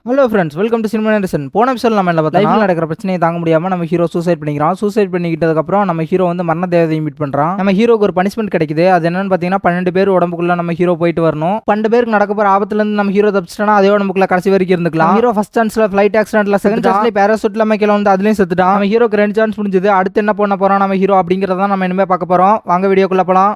Hello friends, welcome to cinema நேரசன். போன episode நம்ம என்ன பார்த்தோம்னா, லைஃப்ல நடக்கிற பிரச்சனையை தாங்க முடியாம நம்ம ஹீரோ சூசைட் பண்ணிக்கிறான். சூசைட் பண்ணிக்கிட்டதுக்கு அப்புறம் நம்ம ஹீரோ வந்து மரண தேவதையை மீட் பண்றான். நம்ம ஹீரோக்கு ஒரு பனிஷ்மெண்ட் கிடைக்குது. அது என்னன்னு பார்த்தீங்கன்னா 12 பேர் உடம்புக்குள்ள நம்ம ஹீரோ போயிட்டு வரணும். 12 பேருக்கு நடக்க போற ஆபத்துல இருந்து நம்ம ஹீரோ தப்பிச்சிட்டானா அதே உடம்புக்குள்ள கடைசி வரைக்கும் இருந்துக்கலாம். ஹீரோ ஃபர்ஸ்ட் சான்ஸ்ல ஃபிளைட் ஆக்சிடென்ட்ல, செகண்ட் சான்ஸ்ல பேராசூட்ல கீழ வந்து அதுலயும் செத்துட்டான். நம்ம ஹீரோக்கு 2 சான்ஸ் முடிஞ்சது. அடுத்து என்ன பண்ண போறோம் நம்ம ஹீரோ அப்படிங்கறத நம்ம இனிமே பார்க்க போறோம். வாங்க வீடியோக்குள்ள போலாம்.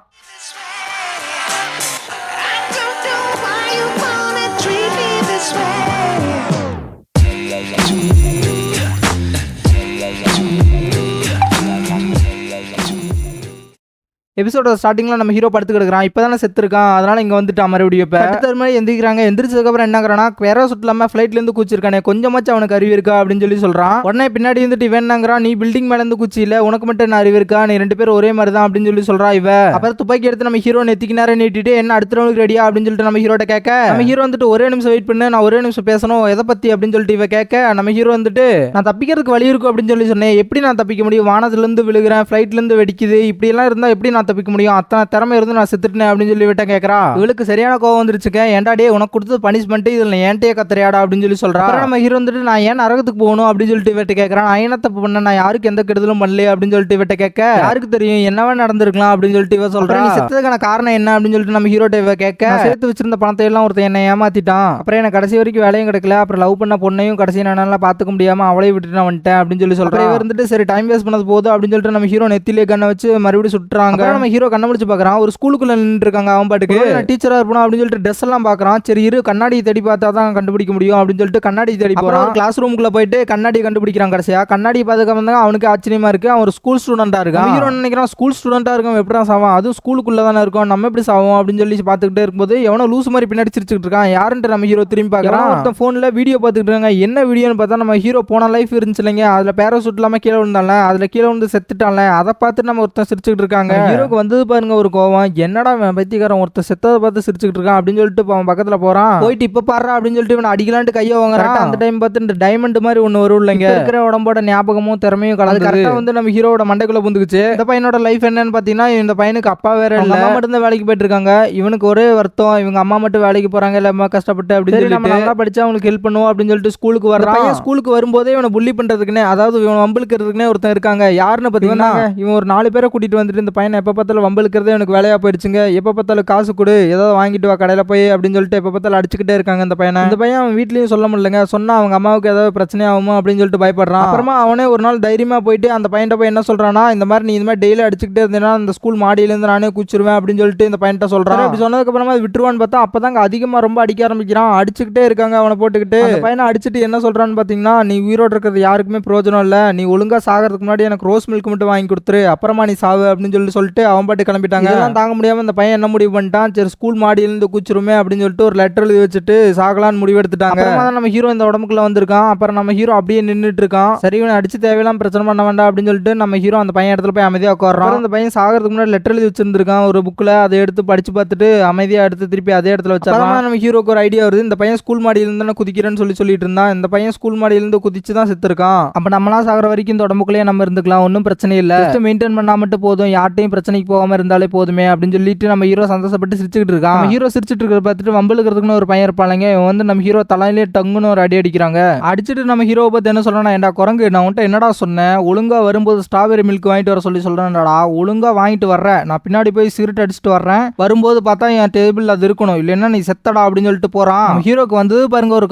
எபிசோட ஸ்டார்டிங்ல நம்ம ஹீரோ படுத்து கிடக்குறான். இப்பதானே செத்துருக்கான், அதனால இங்க வந்துட்டான் மறுபடியும். இப்ப அடுத்த மாதிரி எந்திரிக்கிறாங்க. எந்திரிச்சதுக்கு அப்புறம் என்ன ஆகுறானா, பேராசூட் இல்லாம ஃபிளைட்ல இருந்து குச்சிருக்கானே, கொஞ்சமாச்சும் அவனுக்கு அறிவு இருக்கா அப்படின்னு சொல்லி சொல்றான். உடனே பின்னாடி வந்துட்டு இவன் என்னங்கிறான், நீ பில்டிங் மேல இருந்து குச்சி இல்ல, உனக்கு மட்டும் என்ன அறிவு இருக்கா, நீ 2 பேரும் ஒரே மாதிரி தான் அப்படின்னு சொல்லி சொல்றா இவ. அப்புறம் துப்பாக்கி எடுத்து நம்ம ஹீரோ நெத்திக்கு நேரம் நீட்டிட்டு, என்ன அடுத்த ரவுண்டுக்கு ரெடியா அப்படின்னு சொல்லிட்டு நம்ம ஹீரோட்ட கேட்க, நம்ம ஹீரோ வந்துட்டு ஒரே நிமிஷம் வெயிட் பண்ணு, நான் ஒரே நிமிஷம் பேசணும், எதை பத்தி அப்படின்னு சொல்லிட்டு இவ கேட்க, நம்ம ஹீரோ வந்துட்டு நான் தப்பிக்கிறதுக்கு வழி இருக்கும் அப்படின்னு சொல்லி சொன்னேன். எப்படி நான் தப்பிக்க முடியும், வானத்துல இருந்து விழுகிறேன், ஃபிளைட்ல இருந்து வெடிக்குது, இப்படி எல்லாம் இருந்தா எப்படி நான் தப்பிக்க முடியும், அத்தனை திறமை இருந்து நான் செத்துட்டேன் அப்படின்னு சொல்லி விட்ட கேட்கறா. இவளுக்கு சரியான கோவம் வந்துருச்சுக்க. ஏன்டா டே, உனக்கு கொடுத்தது பனிஷ்மெண்ட், இதுல ஏன்ட்டே கத்துறியாடா அப்படின்னு சொல்லி சொல்றா. நம்ம ஹீரோ வந்துட்டு நான் ஏன் நரகத்துக்கு போகணும் அப்படின்னு சொல்லிட்டு விட்ட கேட்கறான். நான் என்ன தப்பு பண்ண, நான் யாருக்கு எந்த கெடுதலும் பண்ணல அப்படின்னு சொல்லிட்டு விட்ட கேட்க, யாருக்கு தெரியும் என்னவா நடந்திருக்கலாம் அப்படின்னு சொல்லிட்டு இவ சொல்றா. நீ செத்ததுக்கான காரணம் என்ன அப்படின்னு சொல்லிட்டு நம்ம ஹீரோட்ட இவ கேட்க, சேர்த்து வச்சிருந்த பணத்தை எல்லாம் ஒருத்தன் என்ன ஏமாத்திட்டான். அப்புறம் எனக்கு கடைசி வரைக்கும் வேலையும் கிடைக்கல. அப்புறம் லவ் பண்ண பொண்ணையும் கடைசி நல்லா பாத்துக்க முடியாம அவளையும் விட்டுட்டு நான் வந்துட்டேன் அப்படின்னு சொல்லி சொல்றேன். இவ இருந்துட்டு சரி டைம் வேஸ்ட் பண்ணது போதும் அப்படின்னு சொல்லிட்டு நம்ம ஹீரோ நெத்திலே கண்ணை வச்சு மறுபடியும் சுட்டுறாங்க. நம்ம ஹீரோ கண்ணை முடிச்சு பாக்குறான். ஒரு ஸ்கூலுக்குள்ள நின்று இருக்காங்க. அவன் பாட்டுக்கு டீச்சரா இருப்பணும் அப்படின்னு சொல்லிட்டு ட்ரெஸ் எல்லாம் பாக்குறான். சரி இரு, கண்ணாடி தேடி பார்த்தா தான் கண்டுபிடிக்க முடியும் அப்படின்னு சொல்லிட்டு கண்ணாடி தேடி போறான். கிளாஸ் ரூமுக்குள்ள போயிட்டு கண்ணாடி கண்டுபிடிக்கிறான். கடைசியா கண்ணாடி பார்த்துக்க வந்தாங்க. அவனுக்கு ஆச்சரியமா இருக்கு. அவன் ஒரு ஸ்கூல் ஸ்டூடெண்டா இருக்கான். ஹீரோ நினைக்கிறான் ஸ்கூல் ஸ்டூடெண்டா இருக்கும், எப்படி சாவான், அதுவும் ஸ்கூலுக்குள்ள தானே இருக்கும், நம்ம எப்படி சாவோம் அப்படின்னு சொல்லி பார்த்துக்கிட்டே இருக்கும்போது எவனோ லூஸ் மாதிரி பின்னாடி சிரிச்சுட்டு இருக்கான். யாருன்ட்டு நம்ம ஹீரோ திரும்பி பார்க்கறான். ஒருத்தன் போன்ல வீடியோ பார்த்துட்டு இருக்காங்க. என்ன வீடியோன்னு பார்த்தா நம்ம ஹீரோ போன லைஃப் இருந்துச்சு இல்லைங்க, அதுல பேராசூட் இல்லாம கீழே விழுந்தால, அதுல கீழே வந்து செத்துட்டான்ல, அதை பார்த்து நம்ம ஒருத்தன் சிரிச்சுட்டு இருக்காங்க. ஹீரோக்கு வந்தது பாருங்க ஒரு கோவம். என்னடா பைத்தியக்காரன் ஒருத்தர் செத்ததை பார்த்து சிரிச்சுட்டு இருக்கான் அப்படின்னு சொல்லிட்டு அவன் பக்கத்துல போறான். போயிட்டு இப்ப பாரு அப்படின்னு சொல்லிட்டு இவன் அடிக்கலான்ட்டு கையை வாங்குறான். அந்த டைம் பார்த்து இந்த டைமண்ட் மாதிரி ஒண்ணு வரும் இல்லைங்க, இருக்கிற உடம்போட ஞாபகமும் திறமையும் கலந்து கரெக்டா வந்து நம்ம ஹீரோட மண்டைக்குள்ள புந்துக்குச்சு. இந்த பையனோட லைஃப் என்னன்னு பாத்தீங்கன்னா, இந்த பையனுக்கு அப்பா வேற இல்ல, அம்மா மட்டும் தான் வேலைக்கு போயிட்டு இருக்காங்க. இவனுக்கு ஒரே வருத்தம், இவங்க அம்மா மட்டும் வேலைக்கு போறாங்க, இல்ல அம்மா கஷ்டப்பட்டு அப்படின்னு சொல்லி நம்ம நல்லா படிச்சா அவங்களுக்கு ஹெல்ப் பண்ணுவோம் அப்படின்னு சொல்லிட்டு ஸ்கூலுக்கு வர்றான். ஸ்கூலுக்கு வரும்போதே இவனை புள்ளி பண்றதுக்குனே, அதாவது இவன் வம்பிழுக்கிறதுக்குனே ஒருத்தன் இருக்காங்க. யாருன்னு பாத்தீங்கன்னா, இவன் ஒரு 4 பேரை கூட்டிட்டு வந்துட்டு இந்த பையனை எப்ப பார்த்தாலும் வம்பிழுக்கிறதே எனக்கு வேலையா போயிடுச்சுங்க, எப்ப பார்த்தாலும் காசு கொடு, ஏதாவது வாங்கிட்டு வா கடையில போய் அப்படின்னு சொல்லிட்டு எப்ப பார்த்தாலும் அடிச்சுக்கிட்டே இருக்காங்க இந்த பையனை. இந்த பையன் அவன் வீட்லயும் சொல்ல முடியலங்க, சொன்னா அவங்க அம்மாவுக்கு ஏதாவது பிரச்சனை ஆகுமோ அப்படின்னு சொல்லிட்டு பயப்படுறான். அப்புறமா அவனே ஒரு நாள் தைரியமா போயிட்டு அந்த பையன்ட்ட போய் என்ன சொல்றானா, இந்த மாதிரி நீ இந்த மாதிரி டெய்லி அடிச்சுக்கிட்டே இருந்தேன்னா அந்த ஸ்கூல் மாடியில இருந்து நானே குச்சிருவேன் அப்படின்னு சொல்லிட்டு இந்த பையன்ட்ட சொல்றான். அப்படி சொன்னதுக்கு அப்புறமா விட்டுருவான்னு பார்த்தா அப்பதாங்க அதிகமா ரொம்ப அடிக்க ஆரம்பிக்கிறான். அடிச்சுக்கிட்டே இருக்காங்க அவனை போட்டுக்கிட்டு. அந்த பையனை அடிச்சுட்டு என்ன சொல்றான்னு பாத்தீங்கன்னா, நீ உயிரோடு இருக்கிறது யாருக்குமே பிரயோஜனம் இல்ல, நீ ஒழுங்கா சாகிறதுக்கு முன்னாடி எனக்கு ரோஸ் மில்க் மட்டும் வாங்கி கொடுத்துரு, அப்புறமா நீ சாவு அப்படின்னு சொல்லிட்டு அவன் பாட்டு கிளம்பிட்டாங்க. இதெல்லாம் தாங்க முடியாம இந்த பையன் என்ன முடிவு பண்ணிட்டான், சரி ஸ்கூல் மாடியிலிருந்து குச்சிருமே அப்படின்னு சொல்லிட்டு ஒரு லெட்டர் எழுதி வச்சுட்டு சாகலான்னு முடிவு எடுத்துட்டாங்க. நம்ம ஹீரோ இந்த உடம்புக்குள்ள வந்திருக்கான். அப்புறம் நம்ம ஹீரோ அப்படியே நின்றுட்டு இருக்கான். சரி இவனை அடிச்சு தேவையெல்லாம் பிரச்சனை பண்ண வேண்டாம் அப்படின்னு சொல்லிட்டு நம்ம ஹீரோ அந்த பையன் இடத்துல போய் அமைதியா உட்கார்றான். அந்த பையன் சாகிறதுக்கு முன்னாடி லெட்டர் எழுதி வச்சிருந்திருக்கான் ஒரு புக்ல, அதை எடுத்து படிச்சு பார்த்துட்டு அமைதியா எடுத்து திருப்பி அதே இடத்துல வச்சான். நம்ம ஹீரோக்கு ஒரு ஐடியா வருது, இந்த பையன் ஸ்கூல் மாடியிலிருந்து குதிக்கிறேன்னு சொல்லிட்டு இருந்தான். இந்த பையன் ஸ்கூல் மாடியிலிருந்து குதிச்சு தான் செத்துருக்கான். அப்ப நம்மளா சாகிற வரைக்கும் இந்த உடம்புக்குள்ளேயே நம்ம இருந்துக்கலாம், ஒன்றும் பிரச்சனை இல்லை, மெயின்டைன் பண்ணா மட்டும் போதும், யார்ட்டையும் பிரச்சனைக்கு போகாம இருந்தாலே போதுமே அப்படின்னு சொல்லிட்டு நம்ம ஹீரோ சந்தோஷப்பட்டு சிரிச்சுட்டு இருக்கான். ஹீரோ சிரிச்சுட்டு இருக்கிற பார்த்துட்டு வம்பலுக்கிறதுக்குன்னு ஒரு பையன் இருப்பாங்க. இவன் வந்து நம்ம ஹீரோ தலையிலே டங்குன்னு ஒரு அடி அடிக்கிறாங்க. அடிச்சுட்டு நம்ம ஹீரோவை பார்த்து என்ன சொல்றானா, ஏன்டா குரங்கு, நான் உன்ட்ட என்னடா சொன்னேன், ஒழுங்கா வரும்போது ஸ்ட்ராபெரி மில்க் வாங்கிட்டு வர சொல்றேன்டா, ஒழுங்கா வாங்கிட்டு வர்றேன், நான் பின்னாடி போய் சிகரெட் அடிச்சுட்டு வர்றேன், வரும்போது பார்த்தா என் டேபிள் அது இருக்கணும், இல்லைன்னா நீ செத்தடா அப்படின்னு சொல்லிட்டு போறான். ஹீரோக்கு வந்து பாருங்க ஒரு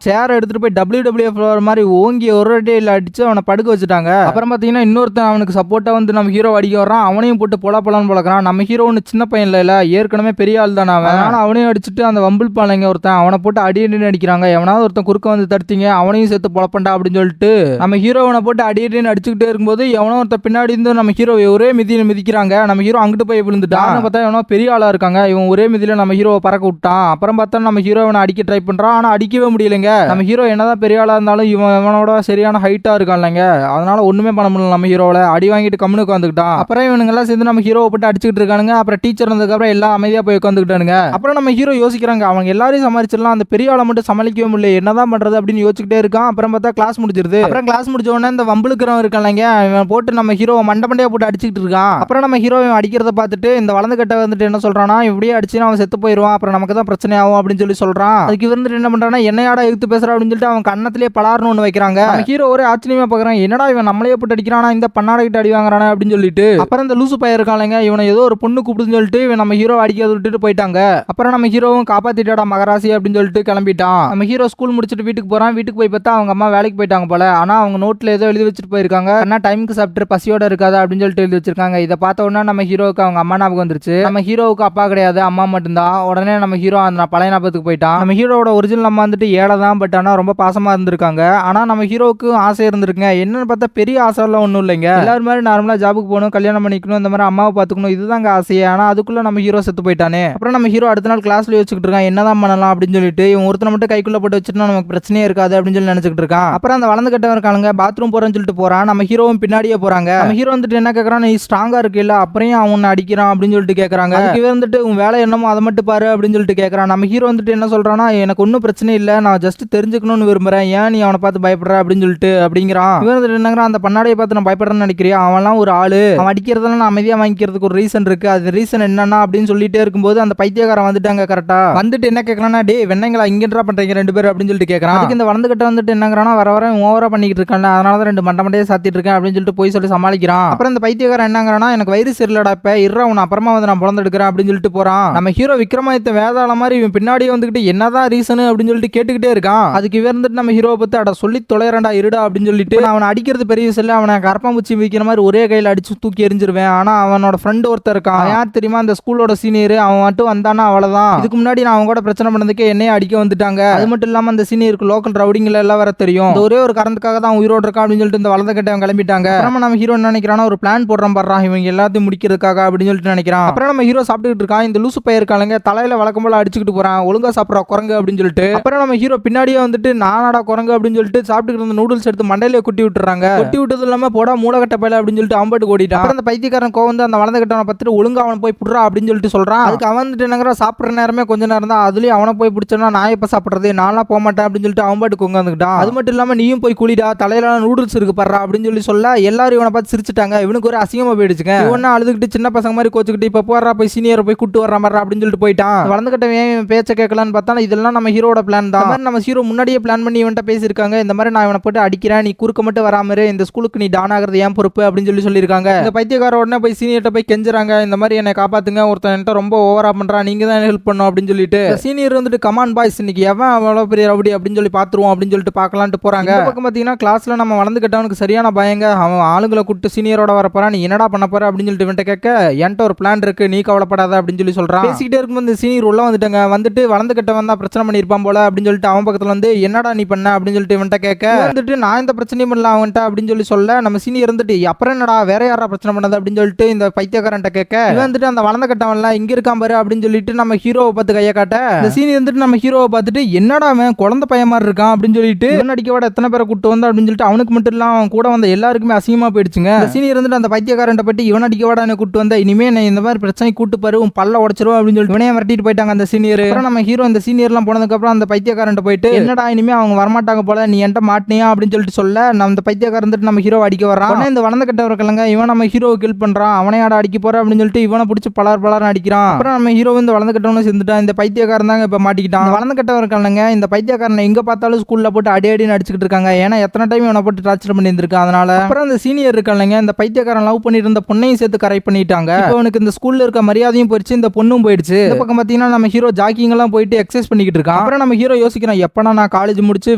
சேர் எடுத்துட்டு போய் WWF மாதிரி ஓங்கி ஒரு அடியில் அடிச்சு அவனை படுக்க வச்சுட்டாங்க. அப்புறம் பாத்தீங்கன்னா இன்னொருத்தன் அவனுக்கு சப்போர்ட்டா வந்து நம்ம ஹீரோ அடிக்க வர்றான். அவனையும் போட்டு பொலான்னு பழக்கிறான். நம்ம ஹீரோ ஒன்று சின்ன பையன் இல்ல, ஏற்கனவே பெரிய ஆள் தானே அவன், அதனால அவனையும் அடிச்சுட்டு அந்த வம்பிள் பாளைங்க ஒருத்தன் அவனை போட்டு அடி அடிக்கிறாங்க. எவனாவது ஒருத்தன் குறுக்க வந்து தடுத்தீங்க, அவனையும் சேர்த்து பொழப்பண்டா அப்படின்னு சொல்லிட்டு நம்ம ஹீரோவனை போட்டு அடி அடிச்சுக்கிட்டே இருக்கும்போது எவனோ ஒருத்தன் பின்னாடி இருந்து நம்ம ஹீரோ ஒரே மிதியில மிதிக்கிறாங்க. நம்ம ஹீரோ அங்கிட்டு போய் விழுந்துட்டான். பார்த்தா எவனோ பெரிய ஆளா இருக்காங்க, இவன் ஒரே மிதியில நம்ம ஹீரோவை பறக்க விட்டான். அப்புறம் பார்த்தா நம்ம ஹீரோவனை அடிக்க ட்ரை பண்றான், ஆனா அடிக்கவே முடியலைங்க. நம்ம ஹீரோ என்னதான் பெரிய ஆளா இருந்தாலும் இவனோட சரியான ஹைட்டா இருக்கான் இல்லைங்க, அதனால ஒண்ணுமே பண்ண முடியல. நம்ம ஹீரோல அடி வாங்கிட்டு கம்முனுக்கு வந்துட்டான். அப்புறம் இவனுங்க எல்லாம் சேர்ந்து நம்ம நம்ம ஹீரோவை போட்டு அடிச்சுட்டு இருக்கானுங்க. அப்புறம் டீச்சர் வந்ததுக்கு அப்புறம் எல்லாம் அமைதியா போய் உட்காந்துக்கிட்டானுங்க. அப்புறம் நம்ம ஹீரோ யோசிக்கிறாங்க, அவங்க எல்லாரையும் சமாளிச்சிடலாம், அந்த பெரிய ஆளை மட்டும் சமாளிக்கவே முடியல, என்னதான் பண்றது அப்படின்னு யோசிச்சுக்கிட்டே இருக்கான். அப்புறம் பார்த்தா கிளாஸ் முடிஞ்சிருது. அப்புறம் கிளாஸ் முடிச்ச உடனே இந்த வம்புலுக்கிறவன் இருக்காங்க, அவன் போட்டு நம்ம ஹீரோவை மண்டையா போட்டு அடிச்சுட்டு இருக்கான். அப்புறம் நம்ம ஹீரோ அடிக்கிறத பார்த்துட்டு இந்த வளர்ந்து கட்ட வந்துட்டு என்ன சொல்றானா, இப்படியே அடிச்சுனா அவன் செத்து போயிடுவான், அப்புறம் நமக்கு தான் பிரச்சனை ஆகும் அப்படின்னு சொல்லி சொல்றான். அதுக்கு வந்துட்டு என்ன பண்றானா, என்னையாடா எதிர்த்து பேசுற அப்படின்னு சொல்லிட்டு அவன் கண்ணத்திலே பலார்னு ஒன்று வைக்கிறாங்க. ஹீரோ ஒரே ஆச்சரியமா பாக்குறான், என்னடா இவன் நம்மளையே போட்டு அடிக்கிறானா, இந்த பண்ணாடை கிட்ட அடி வாங்குறானே அப்படின்னு சொல்லிட்டு. அப்புறம் இந்த லூசு பையன் இருக்காங்க, இவனை ஏதோ ஒரு பொண்ணு கூப்பிடுன்னு சொல்லிட்டு இவன் நம்ம ஹீரோ அடிக்க விட்டுட்டு போயிட்டாங்க. அப்புறம் நம்ம ஹீரோவும் காப்பாத்திட்டாடா மகராசி அப்படின்னு சொல்லிட்டு கிளம்பிட்டான். நம்ம ஹீரோ ஸ்கூல் முடிச்சுட்டு வீட்டுக்கு போறான். வீட்டுக்கு போய் பார்த்தா அவங்க அம்மா வேலைக்கு போயிட்டாங்க போல. ஆனா அவங்க நோட்ல ஏதோ எழுதி வச்சுட்டு போயிருக்காங்க, ஆனா டைமுக்கு சாப்பிட்டு பசியோட இருக்காது அப்படின்னு சொல்லிட்டு எழுதி வச்சிருக்காங்க. இதை பார்த்த உடனே நம்ம ஹீரோவுக்கு அவங்க அம்மா ஞாபகம் வந்துருச்சு. நம்ம ஹீரோவுக்கு அப்பா கிடையாது, அம்மா மட்டும்தான். உடனே நம்ம ஹீரோ அந்த பழைய ஞாபகத்துக்கு போயிட்டான். நம்ம ஹீரோட ஒரிஜினல் அம்மா வந்துட்டு ஏழை தான், பட் ஆனா ரொம்ப பாசமா இருந்திருக்காங்க. ஆனா நம்ம ஹீரோவுக்கு ஆசை இருந்திருக்குங்க. என்னன்னு பார்த்தா பெரிய ஆசை எல்லாம் ஒன்றும் இல்லைங்க. எல்லாரும் மாதிரி நார்மலா ஜாபுக்கு போகணும், கல்யாணம் பண்ணிக்கணும், இந்த மாதிரி அம்மாவை பார்த்துக்கணும், இதுதாங்க ஆசையே. ஆனா அதுக்குள்ள நம்ம ஹீரோ செத்து போயிட்டானே. அப்புறம் நம்ம ஹீரோ அடுத்த நாள் கிளாஸ்ல யோசிச்சுட்டு இருக்கான், என்னதான் பண்ணலாம் அப்படின்னு சொல்லிட்டு. இவன் ஒருத்தனை மட்டும் கைக்குள்ள போட்டு வச்சுட்டு நமக்கு பிரச்சனையே இருக்காது அப்படின்னு சொல்லி நினைச்சிட்டு இருக்கான். அப்புறம் அந்த வளர்ந்து கட்டவன் இருக்காங்க, பாத்ரூம் போறேன்னு சொல்லிட்டு போறான். நம்ம ஹீரோவும் பின்னாடியே போறாங்க. நம்ம ஹீரோ வந்துட்டு என்ன கேட்கறான், நீ ஸ்ட்ராங்கா இருக்கு இல்ல, அப்புறம் அவன் அடிக்கிறான் அப்படின்னு சொல்லிட்டு கேட்கறாங்க. அதுக்கு வந்துட்டு உன் வேலை என்னமோ அதை மட்டும் பாரு அப்படின்னு சொல்லிட்டு கேட்கறான். நம்ம ஹீரோ வந்துட்டு என்ன சொல்றானா, எனக்கு ஒன்னும் பிரச்சனை இல்லை, நான் ஜஸ்ட் தெரிஞ்சுக்கணும்னு விரும்புறேன், ஏன் நீ அவனை பார்த்து பயப்படுற அப்படின்னு சொல்லிட்டு அப்படிங்கிறான். இவன் வந்துட்டு என்னங்கிறான், அந்த பண்ணாடையை பார்த்து நான் பயப்படுறேன்னு நினைக்கிறியா, அவன்லாம் ஒரு ஆளு, அவன் அடிக்கிறதெல்லாம் நான் அமைதியா வாங்கிக்கிறதுக்கு ஒரு ரீசன் இருக்கு, அது ரீசன் என்னன்னா அப்படின்னு சொல்லிட்டே இருக்கும்போது அந்த பைத்தியக்காரன் வந்துட்டாங்க. கரெக்டா வந்துட்டு என்ன கேட்கறானா, டே வெண்ணங்களா இங்கன்றா பண்றீங்க ரெண்டு பேரும் அப்படின்னு சொல்லிட்டு கேட்கறான். அதுக்கு இந்த வளர்ந்து கட்ட வந்துட்டு என்னங்கிறானா, வர வர ஓவரா பண்ணிக்கிட்டு இருக்கான்ல, அதனாலதான் ரெண்டு மண்டையே சாத்திட்டு இருக்கேன் அப்படின்னு சொல்லிட்டு போய் சொல்லி சமாளிக்கிறான். அப்புறம் இந்த பைத்தியக்காரன் என்னங்கிறானா, எனக்கு வயிறு சரியில்லடா, இப்ப இருறா உன் அப்புறமா வந்து நான் பிறந்து எடுக்கிறேன் அப்படின்னு சொல்லிட்டு போறான். நம்ம ஹீரோ விக்ரமாதித்த வேதாள மாதிரி இவன் பின்னாடியே வந்துகிட்டு என்னதான் ரீசன் அப்படின்னு சொல்லிட்டு கேட்டுக்கிட்டே இருக்கான். அதுக்கு இவன் இருந்துட்டு நம்ம ஹீரோவை பத்தி அட சொல்லி தொலைறண்டா இருடா அப்படின்னு சொல்லிட்டு அவனை அடிக்கிறது பெரிய விஷயம், அவனை கரப்பாம்பூச்சி வைக்கிற மாதிரி ஒரே கையில் அடிச்சு தூக்கி எரிஞ்சிருவேன். ஆனா அவனோட ஃப்ரெண்ட் ஒருத்தர் இருக்கான், யார் தெரியுமா, அந்த ஸ்கூலோட சீனியர், அவன் மட்டும் வந்தானா அவ்வளவுதான். இதுக்கு முன்னாடி நான் அவங்க கூட பிரச்சனை பண்ணதுக்கே என்னைய அடிக்க வந்துட்டாங்க. அது மட்டும் இல்லாம அந்த சீனியருக்கு லோக்கல் ரவுடிங்ல எல்லாம் வர தெரியும், ஒரே ஒரு காரணத்துக்காக தான் உயிரோடு இருக்கா அப்படின்னு சொல்லிட்டு இந்த வளர்ந்த கட்டவன் கிளம்பிட்டாங்க. அப்புறம் நம்ம ஹீரோ நினைக்கிறானா, ஒரு பிளான் போடுறான் பாடுறான் இவங்க எல்லாத்தையும் முடிக்கிறதுக்காக அப்படின்னு சொல்லிட்டு நினைக்கிறான். அப்புறம் நம்ம ஹீரோ சாப்பிட்டுட்டு இருக்கான். இந்த லூசு பையன் இருக்காங்க, தலையில வழக்கம் போல அடிச்சுக்கிட்டு போறான், ஒழுங்கா சாப்பிட்றா குரங்கு அப்படின்னு சொல்லிட்டு. அப்புறம் நம்ம ஹீரோ பின்னாடியே வந்துட்டு நானாடா குரங்கு அப்படின்னு சொல்லிட்டு சாப்பிட்டு இருந்த நூடுல்ஸ் எடுத்து மண்டையில கொட்டி விட்டுறாங்க. கொட்டி விட்டது இல்லாம போடா மூலகட்ட பையில அப்படின்னு சொல்லிட்டு அவன் பாட்டு ஓடிட்டான். அப்புறம் அந்த பைத்தியக்காரன் கோவம் வந்து அந்த வளர்ந்த கட்டவனை பார்த்துட்டு ஒழுங்கா அவனை போய் புடுறா அப்படின்னு சொல்லிட்டு சொல்றான். அதுக்கு அவன் வந்துட்டு என்னங்கிற சாப்பிட்ற நேரமே கொஞ்ச நேரம் தான், அதுலயும் அவனை போய் பிடிச்சா நான் எப்ப சாப்பிட்றது, நான்லாம் போக மாட்டேன் அப்படின்னு சொல்லிட்டு அவன் பாட்டு உட்காந்துக்கிட்டான். அது மட்டும் இல்லாம நீயும் போய் குளிடா, தலையில நூடுல்ஸ் இருக்கு படுறா அப்படின்னு சொல்லி சொல்ல எல்லாரும் இவனை பார்த்து சிரிச்சுட்டாங்க. இவனுக்கு ஒரு அசிங்கமா போயிடுச்சுங்க. இவனா அழுதுகிட்டு சின்ன பசங்க மாதிரி கோச்சுக்கிட்டு இப்ப போறா போய் சீனியரை போய் கூட்டு வர்ற மாதிரி அப்படின்னு சொல்லிட்டு போயிட்டான். வளர்ந்து கட்டவன் பேச்ச கேட்கலான்னு பார்த்தா இதெல்லாம் நம்ம ஹீரோட பிளான் தான். நம்ம ஹீரோ முன்னாடியே பிளான் பண்ணி இவன்ட்ட பேசியிருக்காங்க, இந்த மாதிரி நான் இவனை போட்டு அடிக்கிறேன், நீ குறுக்க மட்டும் வராம இந்த ஸ்கூலுக்கு நீ டான் ஆகிறது ஏன் பொறுப்பு அப்படின்னு சொல்லி சொல்லியிருக்காங்க. இந்த பைத்தியக்கார உடனே போய் சீனியர்ட்ட போய் கெஞ்சுறாங்க, இந்த மாதிரி என்னை காப்பாத்துங்க, ஒருத்தன் ரொம்ப ஓவரா பண்றான், நீங்க தான் ஹெல்ப் பண்ணும் அப்படின்னு சொல்லிட்டு. சீனியர் வந்துட்டு கமான் பாய்ஸ் இன்னைக்கு எவன் அவ்வளவு பெரிய ரவுடி அப்படின்னு சொல்லி பாத்துருவோம் அப்படின்னு சொல்லிட்டு பார்க்கலான்ட்டு போறாங்க. பக்கம் பாத்தீங்கன்னா கிளாஸ்ல நம்ம வளர்ந்து கட்டவனுக்கு சரியான பயங்க, அவன் ஆளுங்களை கூட்டு சீனியரோட வர போறான், நீ என்னடா பண்ண போற அப்படின்னு சொல்லிட்டு இவன்ட்ட கேட்க என்கிட்ட ஒரு பிளான் இருக்கு, நீ கவலைப்படாத அப்படின்னு சொல்லி சொல்றான். பேசிக்கிட்டே இருக்கும்போது இந்த சீனியர் உள்ள வந்துட்டாங்க. வந்துட்டு வளர்ந்து கட்டவன் தான் பிரச்சனை பண்ணிருப்பான் போல அப்படின்னு சொல்லிட்டு அவன் பக்கத்துல வந்து என்னடா நீ பண்ண அப்படின்னு சொல்லிட்டு இவன்ட்ட கேட்க வந்துட்டு நான் இந்த பிரச்சனையும் பண்ணல அவன்கிட்ட அப்படின்னு சொல்லி சொல்ல நம்ம சீனியர் இருந்துட்டு அப்புறம் என்னடா வேற யாரா பிரச்சனை பண்ணது அப்படின்னு சொல்லிட்டு இந்த பைத்தியக்காரன்ட்ட கேட்க வந்துட்டு அந்த வளர்ந்த கட்டவன்லாம் இங்க இருக்கான் பாரு அப்படின்னு சொல்லிட்டு நம்ம ஹீரோவை பார்த்து கையை காட்ட இந்த சீனியர் வந்துட்டு நம்ம ஹீரோவை பார்த்துட்டு என்னடா அவன் குழந்தை பையன் மாதிரி இருக்கான் அப்படின்னு சொல்லிட்டு இவன் அடிக்க விட எத்தனை பேரை கூட்டு வந்து அப்படின்னு சொல்லிட்டு அவனுக்கு மட்டும் இல்லாம அவன் கூட வந்த எல்லாருக்குமே அசிங்கமா போயிடுச்சுங்க. சீனியர் வந்துட்டு அந்த பைத்தியக்காரன்ட்ட பற்றி இவன் அடிக்க விட என்ன கூட்டு வந்த, இனிமே நான் இந்த மாதிரி பிரச்சனை கூட்டு பாரு உன் பல்ல உடைச்சிரும் அப்படின்னு சொல்லிட்டு இவனையே மிரட்டிட்டு போயிட்டாங்க அந்த சீனியர். அப்புறம் நம்ம ஹீரோ இந்த சீனியர்லாம் போனதுக்கு அப்புறம் அந்த பைத்தியக்காரன்ட்ட போயிட்டு என்னடா இனிமே அவங்க வரமாட்டாங்க போல, நீ என்கிட்ட மாட்டினியா அப்படின்னு சொல்லிட்டு சொல்ல நம்ம இந்த பைத்தியக்காரன் வந்துட்டு நம்ம ஹீரோ அடிக்க வர்றான். இந்த வளர்ந்த கட்டவர்களங்க இவன் நம்ம ஹீரோவை கில் பண்றான், அவனை ஆட அடிக்க போற அப்படின்னு சொல்லிட்டு இவனை பிடிச்சி பலர் அடிக்கிறான். அப்புறம் நம்ம ஹீரோ இந்த வளர்ந்து கட்டவனும் சேர்ந்துட்டான். இந்த பைத்தியக்காரன் தாங்க இப்ப மாட்டிக்கிட்டான். வளர்ந்து கட்டவர்களங்க இந்த பைத்தியக்காரனை எங்க பார்த்தாலும் ஸ்கூல்ல போட்டு அடி அடிச்சுக்கிட்டு இருக்காங்க, ஏன்னா எத்தனை டைம் இவனை போட்டு டார்ச்சர் பண்ணி இருந்திருக்கான். அதனால அப்புறம் அந்த சீனியர் இருக்காங்க இந்த பைத்தியக்காரன் லவ் பண்ணிட்டு இருந்த பொண்ணையும் சேர்த்து கரெக்ட் பண்ணிட்டாங்க. இப்போ அவனுக்கு இந்த ஸ்கூல்ல இருக்க மரியாதையும் போயிடுச்சு, இந்த பொண்ணும் போயிடுச்சு. இந்த பக்கம் பாத்தீங்கன்னா நம்ம ஹீரோ ஜாக்கிங் எல்லாம் போயிட்டு எக்ஸசைஸ் பண்ணிக்கிட்டு இருக்கான். அப்புறம் நம்ம ஹீரோ யோசிக்கிறான், எப்பனா நான் காலேஜ் முடிச்சு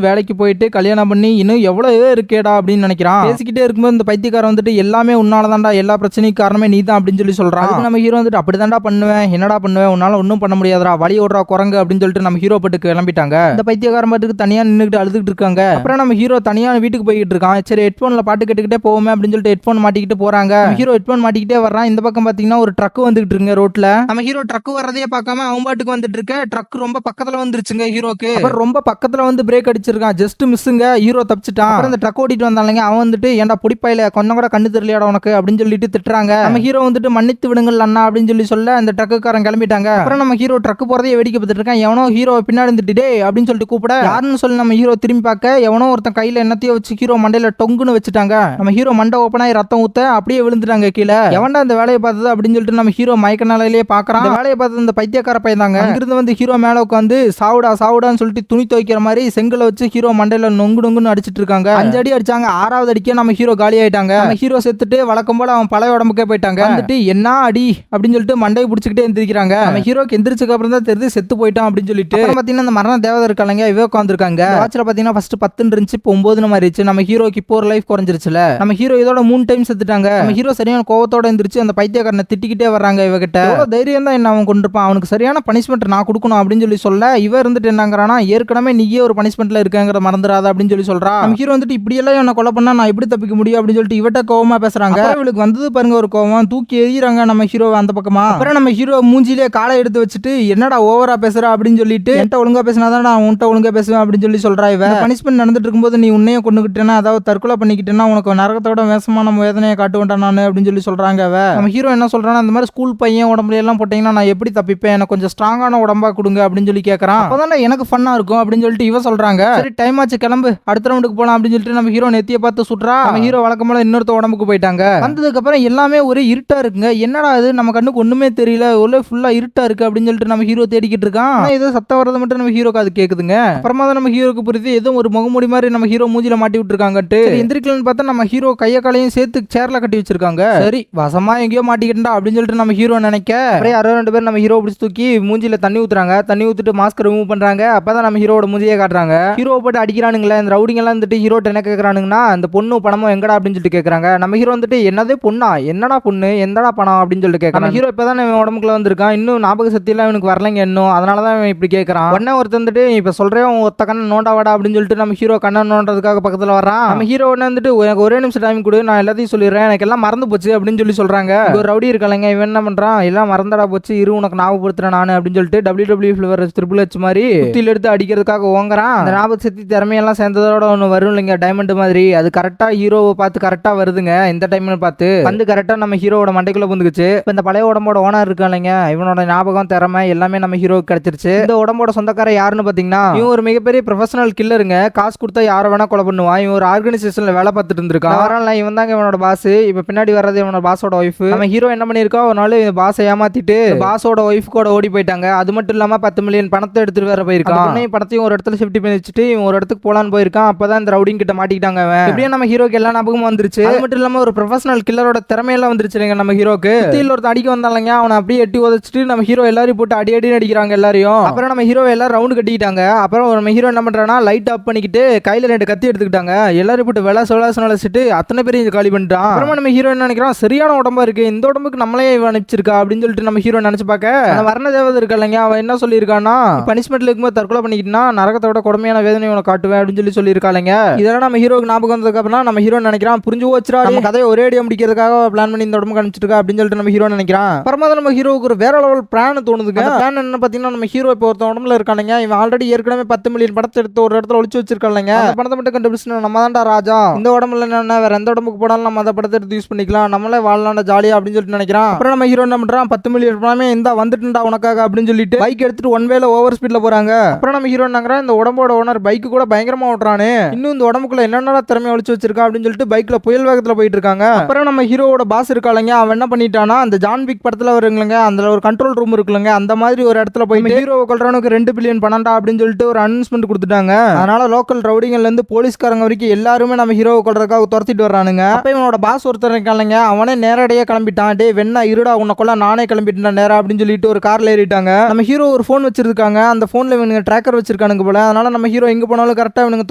வேலைக்கு போயிட்டு கல்யாணம் பண்ணி இன்னும் எவ்வளவு இருக்கேடா அப்படின்னு நினைக்கிறான். பேசிக்கிட்டே இருக்கும்போது இந்த பைத்தியக்காரன் வந்துட்டு எல்லாமே உன்னாலதான்டா, எல்லா பிரச்சனைக்கு காரணமே நீ தான் அப்படின்னு சொல்லி சொல்றான். நம்ம ஹீரோ வந்துட்டு அப்படிதான்டா பண்ணுவேன், என்னடா பண்ணுவேன், உன்னால ஒன்னும் பண்ண முடியாதுடா, வழி ஓடுறா குரங்கு அப்படின்னு சொல்லிட்டு நம்ம ஹீரோ பாட்டுக்கு கிளம்பிட்டாங்க. இந்த பைத்தியக்காரன் பாட்டுக்கு தனியா நின்னுட்டு அழுதுகிட்டு இருக்காங்க. அப்புறம் நம்ம ஹீரோ தனியா வீட்டுக்கு போயிட்டு இருக்கான். சரி ஹெட்போன்ல பாட்டு கேட்டுக்கிட்டே போவோமே அப்படின்னு சொல்லிட்டு ஹெட்போன் மாட்டிக்கிட்டு போறாங்க. ஹீரோ ஹெட்போன் மாட்டிக்கிட்டே வர்றான். இந்த பக்கம் பாத்தீங்கன்னா ஒரு ட்ரக் வந்துகிட்டு இருக்குங்க ரோட்ல. நம்ம ஹீரோ ட்ரக் வர்றதையே பார்க்காம அவன் பாட்டுக்கு வந்துட்டு இருக்க. ட்ரக் ரொம்ப பக்கத்துல வந்துருச்சுங்க ஹீரோக்கு. அப்புறம் ரொம்ப பக்கத்துல வந்து பிரேக் அடிச்சிருக்கான், ஜஸ்ட் மிஸ்ஸுங்க, ஹீரோ தப்பிச்சிட்டான். அப்புறம் இந்த ட்ரக் ஓட்டிட்டு வந்தாங்க அவன் வந்துட்டு ஏன்டா புடிப்பாயில கொஞ்சம் கூட கண்ணு தெரியலையாடா உனக்கு அப்படின்னு சொல்லிட்டு திட்டுறாங்க. நம்ம ஹீரோ வந்துட்டு மன்னித்து விடுங்கள் அண்ணா அப்படின்னு சொல்லி சொல்ல அந்த ட்ரக்குக்காரன் கிளம்பிட்டாங்க. அப்புறம் நம்ம ஹீரோ ட்ரக் போறதே வேடிக்கை பார்த்துட்டு இருக்கான். எவனோ ஹீரோ பின்னாடி இருந்துட்டு டே அப்படின்னு சொல்லிட்டு கூப்பிட யாருன்னு சொல்லி நம்ம ஹீரோ திரும்பி பார்க்க எவனோ ஒருத்தன் கையில என்னத்தையோ வச்சு ஹீரோ மண்டையில டொங்குன்னு வச்சுட்டாங்க. நம்ம ஹீரோ மண்டை ஓப்பன் ஆகி ரத்தம் ஊத்த அப்படியே விழுந்துட்டாங்க கீழே. எவன்டா அந்த வேலையை பார்த்தது அப்படின்னு சொல்லிட்டு நம்ம ஹீரோ மயக்க நிலையிலேயே பாக்குறான். வேலையை பார்த்தது இந்த பைத்தியக்கார பையன் தாங்க. அங்கிருந்து வந்து ஹீரோ மேல உட்காந்து சாவுடா சாவுடான்னு சொல்லிட்டு துணி துவைக்கிற மாதிரி செங்கலை வச்சு ஹீரோ மண்டையில நொங்கு நொங்குன்னு அடிச்சிட்டு இருக்காங்க. 5 அடி அடிச்சாங்க. 6வது அடிக்க நம்ம ஹீரோ காலி ஆயிட்டாங்க. நம்ம ஹீரோ செத்துட்டு வழக்கம் போல அவன் பழைய உடம்புக்கே போயிட்டாங்க. வந்துட்டு என்ன அடி அப்படின்னு சொல்லிட்டு மண்டையை பிடிச்சிக்கிட்டே எந்திரிக்கிறாங்க. நம்ம ஹீரோக்கு எந்திரிச்சதுக்கு அப்புறம் தான் தெரிஞ்சு செத்து போயிட்டான் அப்படின்னு சொல்லிட்டு பாத்தீங்கன்னா அந்த மரண தேவதை இருக்காங்க இவ உட்காந்துருக்காங்க. வாட்ச்ல பாத்தீங்கன்னா ஃபர்ஸ்ட் 10 இருந்துச்சு, இப்போ 9 மாறிடுச்சு. நம்ம ஹீரோக்கு இப்போ ஒரு லைஃப் குறைஞ்சிருச்சுல. நம்ம ஹீரோ இதோட 3 டைம் செத்துட்டாங்க. நம்ம ஹீரோ சரியான கோவத்தோட எந்திரிச்சு அந்த பைத்தியக்காரனை திட்டிக்கிட்டே வர்றாங்க. இவகிட்ட தைரியம் தான் என்ன அவன் கொண்டிருப்பான், அவனுக்கு சரியான பனிஷ்மெண்ட் நான் கொடுக்கணும் அப்படின்னு சொல்லி சொல்ல இவ இருந்துட்டு என்னங்கிறானா ஏற்கனவே நீயே ஒரு பனிஷ்மெண்ட்ல இருக்கங்கிற மறந்துடாத அப்படின்னு சொல்லி சொல்றா. நம்ம ஹீரோ வந்துட்டு இப்படி எல்லாம் என்ன கொலை பண்ணா நான் எப்படி தப்பிக்க முடியும் அப்படின்னு சொல்லிட்டு இவட்ட கோவமா பேசுறாங்க. இவளுக்கு வந்தது பாருங்க ஒரு கோவம், தூக்கி எறிகிறாங்க நம்ம ஹீரோ அந்த பக்கமா. அப்புறம் நம்ம ஹீரோ மூஞ்சிலே காலை எடுத்து வச்சுட்டு என்னடா ஓவரா பேசுற அப்படின்னு சொல்லிட்டு என்கிட்ட ஒழுங்கா பேசினாதான் நான் உன்கிட்ட ஒழுங்கா பேசுவேன் அப்படின்னு சொல்லி சொல்றா. இவ பனிஷ்மெண்ட் நடந்துட்டு இருக்கும்போது நீ உன்னையே கொண்டுகிட்டேன்னா அதாவது தற்கொலை பண்ணிக்கிட்டேன்னா உனக்கு நரகத்தோட வேசமான வேதனையை காட்டுவேன் நான் அப்படின்னு சொல்லி சொல்றாங்க. நம்ம ஹீரோ என்ன சொல்றான்னா அந்த மாதிரி ஸ்கூல் பையன் உடம்புல எல்லாம் போட்டீங்கன்னா நான் எப்படி தப்பிப்பேன், எனக்கு கொஞ்சம் ஸ்ட்ராங்கான உடம்பா கொடுங்க அப்படின்னு சொல்லி கேட்கறான். அப்பதான் எனக்கு ஃபன்னா இருக்கும் அப்படின்னு சொல்லிட்டு இவ சொல்றாங்க. சரி டைம் ஆச்சு கிளம்பு அடுத்த ரவுண்டுக்கு போலாம் அப்படின்னு சொல்லிட்டு நம்ம ஹீரோ நெத்திய பார்த்து சுட்றா. நம்ம ஹீரோ வழக்கம்போல இன்னொருத்த உடம்புக்கு போயிட்டாங்க. வந்ததுக்கு அப்புறம் எல்லாமே ஒரே இருட்டா இருக்குங்க. என்னடா இது நம்ம கண்ணுக்கு ஒண்ணுமே தெரியல, ஒரே ஃபுல்லா இருட்டா இருக்கு அப்படின்னு சொல்லிட்டு நம்ம ஹீரோ தேடிக்கிட்டு இருக்கான். ஏதோ சத்தம் வரது மட்டும் நம்ம ஹீரோக்கு அது கேக்குதுங்க. அப்புறமா தான் நம்ம ஹீரோக்கு புரியுது ஏதோ ஒரு முகமூடி மாதிரி நம்ம ஹீரோ மூஞ்சில மாட்டி விட்டுருக்காங்கட்டு. எந்திரிக்கலன்னு பார்த்தா நம்ம ஹீரோ கைய காலையும் சேர்த்து சேர்ல கட்டி வச்சிருக்காங்க. சரி வசமா எங்கேயோ மாட்டிக்கிட்டா அப்படின்னு சொல்லிட்டு நம்ம ஹீரோ நினைக்க அப்படியே 62 பேர் நம்ம ஹீரோ பிடிச்சி தூக்கி மூஞ்சில தண்ணி ஊத்துறாங்க. தண்ணி ஊத்திட்டு மாஸ்க் ரிமூவ் பண்றாங்க. அப்பதான் நம்ம ஹீரோட மூஞ்சியை காட்டுறாங்க. ஹீரோ போட்டு அடிக்கிறானுங்களே இந்த ரவுடிங்க எல்லாம் வந்துட்டு ஹீரோ என்ன கேக்குறானுங்கன்னா அந்த பொண்ணு பணமும் எங்கடா அப்படின்னு சொல்லிட்டு கேக்குறாங்க. நம்ம ஹீரோ வந்துட்டு என்னது பொண்ணா, என்னடா பொண்ணு, எந்தடா பணம் அப்படின்னு சொல்லிட்டு கேட்கறான். ஹீரோ இப்பதான் இவன் உடம்புக்குள்ள வந்திருக்கான், இன்னும் ஞாபக சக்தி எல்லாம் இவனுக்கு வரலைங்க இன்னும், அதனாலதான் இவன் இப்படி கேட்கறான். உடனே ஒருத்தர் வந்துட்டு இப்ப சொல்றேன் ஒருத்த கண்ணை நோண்டா வாடா அப்படின்னு சொல்லிட்டு நம்ம ஹீரோ கண்ணை நோண்டதுக்காக பக்கத்துல வரான். நம்ம ஹீரோ வந்துட்டு எனக்கு ஒரே நிமிஷம் டைம் கொடு நான் எல்லாத்தையும் சொல்லிடுறேன், எனக்கு எல்லாம் மறந்து போச்சு அப்படின்னு சொல்லி சொல்றாங்க. ஒரு ரவுடி இருக்கலைங்க இவன் என்ன பண்றான், எல்லாம் மறந்தடா போச்சு இரு உனக்கு ஞாபகப்படுத்துறேன் நான் அப்படின்னு சொல்லிட்டு WWE ஃபிளவர் ட்ரிபிள் ஹெச் மாதிரி குத்தியில் எடுத்து அடிக்கிறதுக்காக ஓங்குறான். அந்த ஞாபக சக்தி திறமையெல்லாம் சேர்ந்ததோட ஒன்று வரும் இல்லைங்க டைமண்ட் மாதிரி, அது கரெக்டா ஹீரோவை பார்த்து கரெக்டா வருதுங்க. இந்த டைம்ல பார்த்து வந்து கரெக்டா நம்ம ஹீரோட மண்டைக்குள்ள புந்துக்குச்சு. இப்ப இந்த பழைய உடம்போட ஓனர் இருக்காங்க இவனோட ஞாபகம் திறமை எல்லாமே நம்ம ஹீரோக்கு கிடைச்சிருச்சு. இந்த உடம்போட சொந்தக்கார யாருன்னு பாத்தீங்கன்னா இவன் ஒரு மிகப்பெரிய ப்ரொஃபஷனல் கில்லருங்க. காசு கொடுத்தா யாரை வேணா கொலை பண்ணுவான். இவன் ஒரு ஆர்கனைசேஷன்ல வேலை பார்த்துட்டு இருந்திருக்கான். வரல இவன் தாங்க இவனோட பாஸ். இப்ப பின்னாடி வர்றது இவனோட பாஸோட ஒய்ஃப். நம்ம ஹீரோ என்ன பண்ணிருக்கா ஒரு நாள் இந்த பாஸை ஏமாத்திட்டு பாஸோட ஒய்ஃப் கூட ஓடி போயிட்டாங்க. அது மட்டும் இல்லாம 10 மில்லியன் பணத்தை எடுத்துட்டு வேற போயிருக்கான். பணத்தையும் ஒரு இடத்துல ஷிஃப்ட் பண்ணி வச்சுட்டு இவன் ஒரு இடத்துக்கு போலான்னு போயிருக்கான். அப்பதான் இந்த ரவுடிங் கிட்ட மாட்டிக்கிட்டாங்க. எப்படியே நம்ம ஹீரோக்கு எல்லா ஞாபகமும் வந்துருச்சு. அது மட்டும் இல்லாம ஒரு ப்ரொஃபஷனல் கில்லரோட திறமையெல்லாம் வந்துருச்சுங்க நம்ம ஹீரோக்கு. ஒரு அடிக்க வந்தாலங்க அவனை அப்படியே எட்டி உதச்சிட்டு நம்ம ஹீரோ எல்லாரையும் போட்டு அடி அடி அடிக்கிறாங்க எல்லாரையும். அப்புறம் நம்ம ஹீரோ எல்லாரும் ரவுண்ட் கட்டிக்கிட்டாங்க. அப்புறம் நம்ம ஹீரோ என்ன பண்றானா லைட் ஆஃப் பண்ணிக்கிட்டு கையில 2 கத்தி எடுத்துக்கிட்டாங்க. எல்லாரும் போட்டு விளாசிட்டு அத்தனை பேரும் காலி பண்ணிட்டான். அப்புறமா நம்ம ஹீரோ என்ன நினைக்கிறான் சரியான உடம்பா இருக்கு, இந்த உடம்புக்கு நம்மளே அனுப்பிச்சிருக்கா அப்படின்னு சொல்லிட்டு நம்ம ஹீரோ நினைச்சு பார்க்க வர்ண தேவதை இருக்கா இல்லைங்க அவன் என்ன சொல்லியிருக்கான்னா பனிஷ்மெண்ட்ல இருக்கும்போது தற்கொலை பண்ணிக்கிட்டா நரகத்தோட கொடுமையான வேதனை உனக்கு காட்டுவேன் அப்படின்னு சொல்லி சொல்லியிருக்காங்க. இதெல்லாம் நம்ம ஹீரோக்கு ஞாபகம் வந்ததுக்கு அப்புறம் நம்ம ஹீரோ நினைக்கிறான் புரிஞ்சு வச்சுரா நம்ம கதையை ஒரே அடியா முடிக்கிறதுக்காக பிளான் பண்ணி இந்த உடம்புக்கு அனுப்பிச்சிருக்கா அப்படின்னு சொல்லிட்டு நம்ம ஹீரோ நினைக்கிறான். அப்புறமா நம்ம ஹீரோக்கு ஒரு வேற லெவல் பிளான் தோணுதுங்க. பிளான் என்ன பாத்தீங்கன்னா நம்ம ஹீரோ இப்போ ஒருத்த உடம்புல இருக்கானுங்க இவன் ஆல்ரெடி ஏற்கனவே 10 மில்லியன் படத்தை எடுத்து ஒரு இடத்துல ஒளிச்சு வச்சிருக்காங்க. அந்த படத்தை மட்டும் கண்டுபிடிச்சு நம்ம தான்டா ராஜா, இந்த உடம்புல என்ன வேற எந்த உடம்புக்கு போனாலும் நம்ம அந்த படத்தை எடுத்து யூஸ் பண்ணிக்கலாம், நம்மளே வாழலாம்டா ஜாலியா அப்படின்னு சொல்லிட்டு நினைக்கிறான். அப்புறம் நம்ம ஹீரோ என்ன பண்றான் 10 மில்லியன் படமே இந்த வந்துட்டுடா உனக்காக அப்படின்னு சொல்லிட்டு பைக் எடுத்துட்டு ஒன் வேல ஓவர் ஸ்பீட்ல போறாங்க. அப்புறம் நம்ம ஹீரோ என்னங்கிறான் இந்த உடம்போட ஓனர் பைக் கூட பயங்கரமா ஓட்டுறானே, இன்னும் இந்த உடம்புக்குள்ள என்னென்ன திறமை ஒளிச்சு வச்சிருக்கா அப்படின்னு சொல்லிட்டு பைக்ல புயல் வேகத்துல போயிட்டு இருக்காங்க. அப்புறம் நம்ம ஹீரோவோட பாஸ் இருக்காங்க அவன் என்ன பண்ணிட்டானா அந்த ஜான் விக் படத்துல வருங்களங்க அந்த ஒரு கண்ட்ரோல் ரூம் இருக்குல்லங்க அந்த மாதிரி ஒரு இடத்துல போய் ஹீரோவை கொல்றவனுக்கு 2 பில்லியன் பணம்டா அப்படின்னு சொல்லிட்டு ஒரு அனௌன்ஸ்மெண்ட் கொடுத்துட்டாங்க. அதனால லோக்கல் ரவுடிங்கள்ல இருந்து போலீஸ்காரங்க வரைக்கும் எல்லாருமே நம்ம ஹீரோவை கொல்றதுக்காக துரத்திட்டு வர்றானுங்க. அப்ப இவனோட பாஸ் ஒருத்தர் இருக்காங்க அவனே நேரடியா கிளம்பிட்டான். டே வெண்ணா இருடா உன்னை கொல்ல நானே கிளம்பிட்டேன் நேரா அப்படின்னு சொல்லிட்டு ஒரு கார்ல ஏறிட்டாங்க. நம்ம ஹீரோ ஒரு போன் வச்சிருக்காங்க அந்த போன்ல இவனுங்க ட்ராக்கர் வச்சிருக்கானுங்க போல. அதனால நம்ம ஹீரோ எங்க போனாலும் கரெக்டா இவனுங்க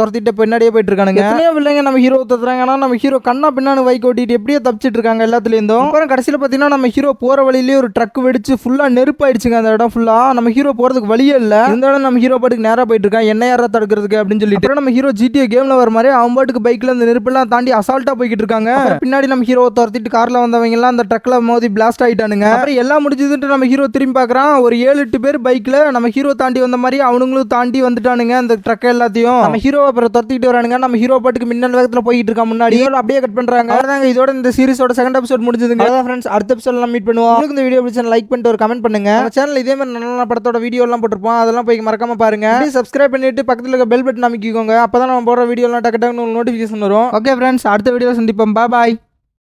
துரத்திட்டு பின்னாடியே போயிட்டு இருக்கானுங்க. எத்தனையோ வில்லைங்க நம்ம ஹீரோ தத்துறாங்கன்னா நம்ம ஹீரோ கண்ணா பின்னாடி வைக் ஓட்டிட்டு எப்படியே தப்பிச்சிட்டு இருக்காங்க எல்லாத்துல இருந்தும். அப்புறம் கடைசியில பாத்தீங்கன்னா நம்ம ஹீரோ போற வழியிலேயே ஒரு ட்ரக் வெடிச்சு ஃபுல்லா நெருப்பாயிடுச்சுங்க அந்த இடம் ஃபுல்லா. நம்ம ஹீரோ போறதுக்கு வழியே இல்ல. இந்த இடம் நம்ம ஹீரோ பாட்டுக்கு நேரா போயிட்டு இருக்கான் என்ன யாரா தடுக்கிறதுக்கு அப்படின்னு சொல்லிட்டு நம்ம ஹீரோ GTA கேம்ல வர மாதிரி அவன் பாட்டுக்கு பைக்ல அந்த நெருப்பெல்லாம் தாண்டி அசால்ட்டா போய்கிட்டு இருக்காங்க. பின்னாடி நம்ம ஹீரோ துரத்திட்டு கார்ல வந்தவங்க எல்லாம் அந்த ட்ரக்ல மோதி பிளாஸ்ட் ஆயிட்டானுங்க. அப்புறம் எல்லாம் முடிஞ்சதுட்டு நம்ம ஹீரோ திரும்பி பாக்குறான் ஒரு 7-8 பேர் பைக்ல நம்ம ஹீரோ தாண்டி வந்த மாதிரி அவனுங்களும் தாண்டி வந்துட்டானுங்க அந்த ட்ரக் எல்லாத்தையும். நம்ம ஹீரோ அப்புறம் துரத்திட்டு வரானுங்க. நம்ம ஹீரோ பாட்டுக்கு மின்னல் வேகத்துல போயிட்டு இருக்கான் முன்னாடி அப்படியே கட் பண்றாங்க. அவ்வளவுதாங்க இதோட இந்த சீரிஸோட செகண்ட் எபிசோட் எபிசோட் முடிஞ்சதுங்க. அதான் ஃப்ரெண்ட்ஸ், அடுத்த எபிசோட்ல மீட் பண்ணுவோம். உங்களுக்கு இந்த வீடியோ பிடிச்சா லைக் பண்ணிட்டு ஒரு கமெண்ட் பண்ணுங்க. நம்ம சேனல் இதே மாதிரி நல்ல படத்தோட வீடியோ எல்லாம் போட்டுருப்போம், அதெல்லாம் போய் மறக்காம பாருங்க. சப்ஸ்கிரைப் பண்ணிட்டு பக்கத்துல இருக்க பெல் பட்டன் அமைக்கிக்கோங்க. அப்பதான் நம்ம போடுற வீடியோ எல்லாம் டக்கு டக்குன்னு நோட்டிபிகேஷன் வரும். ஓகே ஃப்ரெண்ட்ஸ், அடுத்த வீடியோ சந்திப்போம். பாய்.